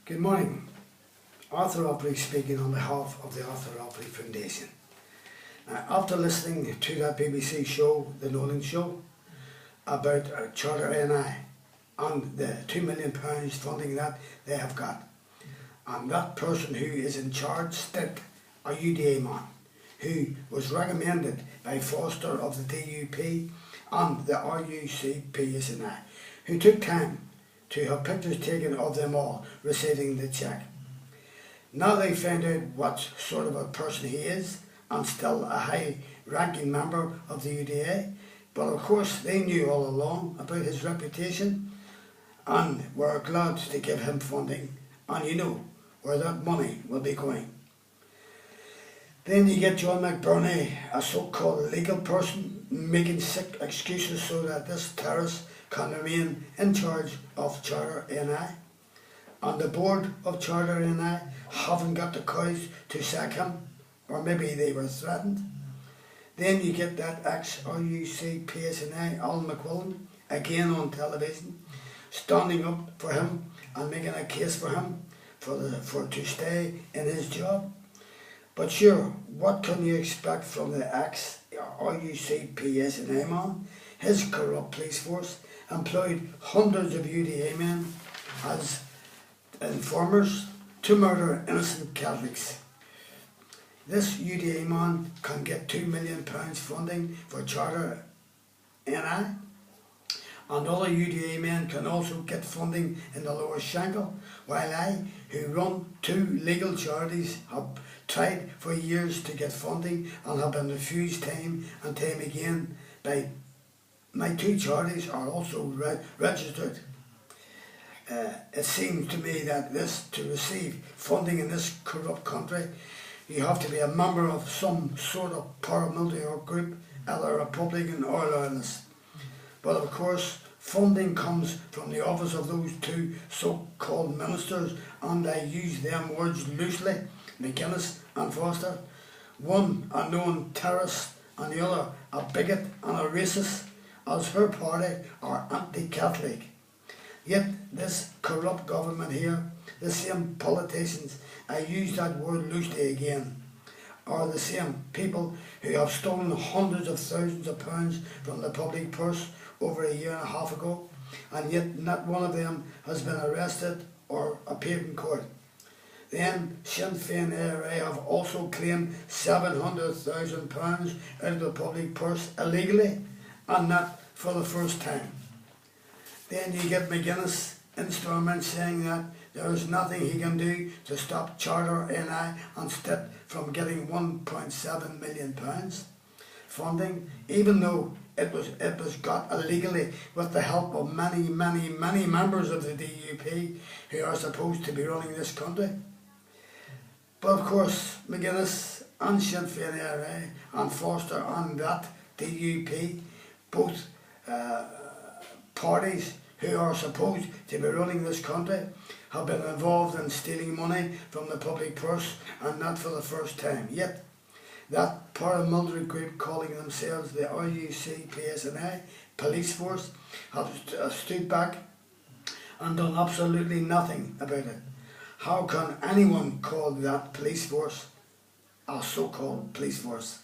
Good morning. Arthur Opley speaking on behalf of the Arthur Opley Foundation. Now, after listening to that BBC show, The Nolan Show, about Charter NI and the £2 million funding that they have got, and that person who is in charge, Stitt, a UDA man, who was recommended by Foster of the DUP and the RUCPSNI, who took time to have pictures taken of them all receiving the cheque. Now they found out what sort of a person he is, and still a high-ranking member of the UDA, but of course they knew all along about his reputation and were glad to give him funding, and you know where that money will be going. Then you get John McBurney, a so-called legal person, making sick excuses so that this terrorist can remain in charge of Charter NI. And the board of Charter NI haven't got the courage to sack him, or maybe they were threatened. Then you get that ex-RUCPSNI, Alan McQuillan, again on television, standing up for him and making a case for him to stay in his job. But sure, what can you expect from the ex-RUCPSNI man? His corrupt police force employed hundreds of UDA men as informers to murder innocent Catholics. This UDA man can get £2 million funding for Charter NI, and other UDA men can also get funding in the Lower Shankill, while I, who run two legal charities, have tried for years to get funding and have been refused time and time again by my two charities are also registered. It seems to me that to receive funding in this corrupt country, you have to be a member of some sort of paramilitary group, either Republican or Loyalist. But of course, funding comes from the office of those two so-called ministers, and I use them words loosely, McGuinness and Foster. One a known terrorist and the other a bigot and a racist, as her party are anti-Catholic. Yet this corrupt government here, the same politicians, I use that word loosely again, are the same people who have stolen hundreds of thousands of pounds from the public purse over a year and a half ago, and yet not one of them has been arrested or appeared in court. Then Sinn Féin ARA have also claimed £700,000 out of the public purse illegally, and not for the first time. Then you get McGuinness in Stormont saying that there is nothing he can do to stop Charter NI and Stitt from getting £1.7 million funding, even though it was got illegally with the help of many members of the DUP who are supposed to be running this country. But of course, McGuinness and Sinn Féin ARA and Foster and that DUP, both parties who are supposed to be running this country, have been involved in stealing money from the public purse, and not for the first time. Yet that paramilitary group calling themselves the RUCPSNI police force have stood back and done absolutely nothing about it. How can anyone call that police force a so-called police force?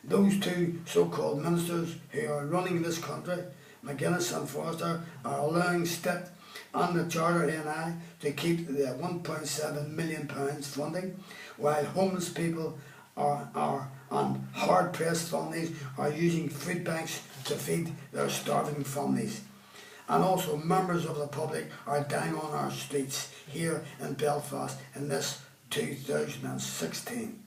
Those two so-called ministers who are running this country, McGuinness and Foster, are allowing Stitt and the Charter NI to keep the £1.7 million funding, while homeless people and hard-pressed families are using food banks to feed their starving families. And also members of the public are dying on our streets here in Belfast in this 2016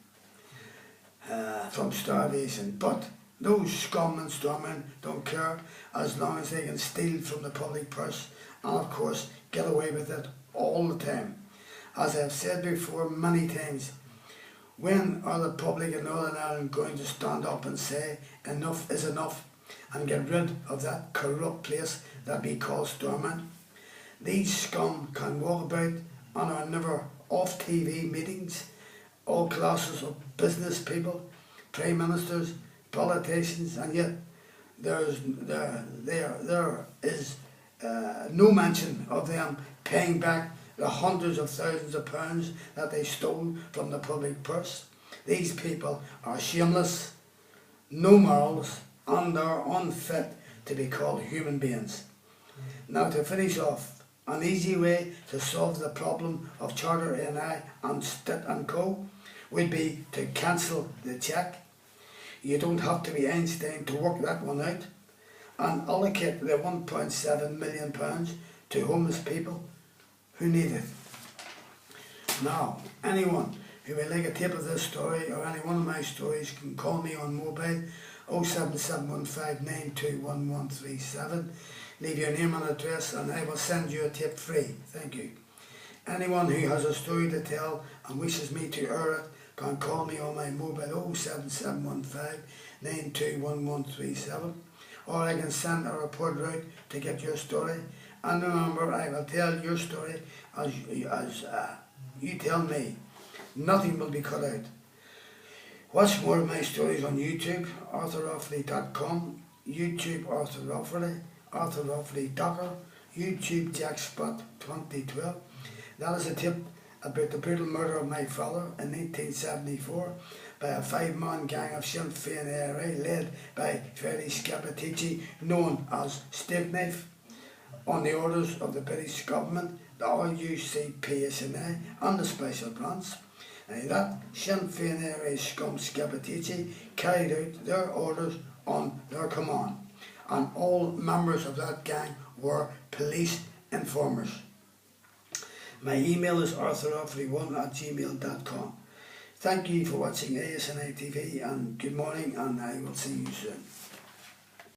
from starvation. But those scum and Stormont don't care as long as they can steal from the public purse and of course get away with it all the time. As I've said before many times, when are the public in Northern Ireland going to stand up and say enough is enough and get rid of that corrupt place that we call Stormont? These scum can walk about and are never off TV meetings, all classes of business people, prime ministers, politicians, and yet there is no mention of them paying back the hundreds of thousands of pounds that they stole from the public purse. These people are shameless, no morals, and are unfit to be called human beings. Now, to finish off, an easy way to solve the problem of Charter NI and Stitt and Co would be to cancel the cheque. You don't have to be Einstein to work that one out, and allocate the £1.7 million to homeless people who need it. Now, anyone who would like a tape of this story or any one of my stories can call me on mobile 07715921137. Leave your name and address and I will send you a tape free. Thank you. Anyone who has a story to tell and wishes me to air it can call me on my mobile 07715921137, or I can send a reporter out to get your story. And remember, I will tell your story as you tell me. Nothing will be cut out. Watch more of my stories on YouTube, arthuroffaly.com, YouTube Arthur Offaly, Arthur Offaly Docker, YouTube Jackspot 2012. That is a tip about the brutal murder of my father in 1974 by a 5-man gang of Sinn Féin IRA led by Freddie Scappaticci, known as Steak Knife, on the orders of the British government, the RUCPSNI and the Special Branch. And that Sinn Féin IRA scum Scappaticci carried out their orders on their command, and all members of that gang were police informers. My email is arthuroffaly1@gmail.com. Thank you for watching ASNI TV, and good morning, and I will see you soon.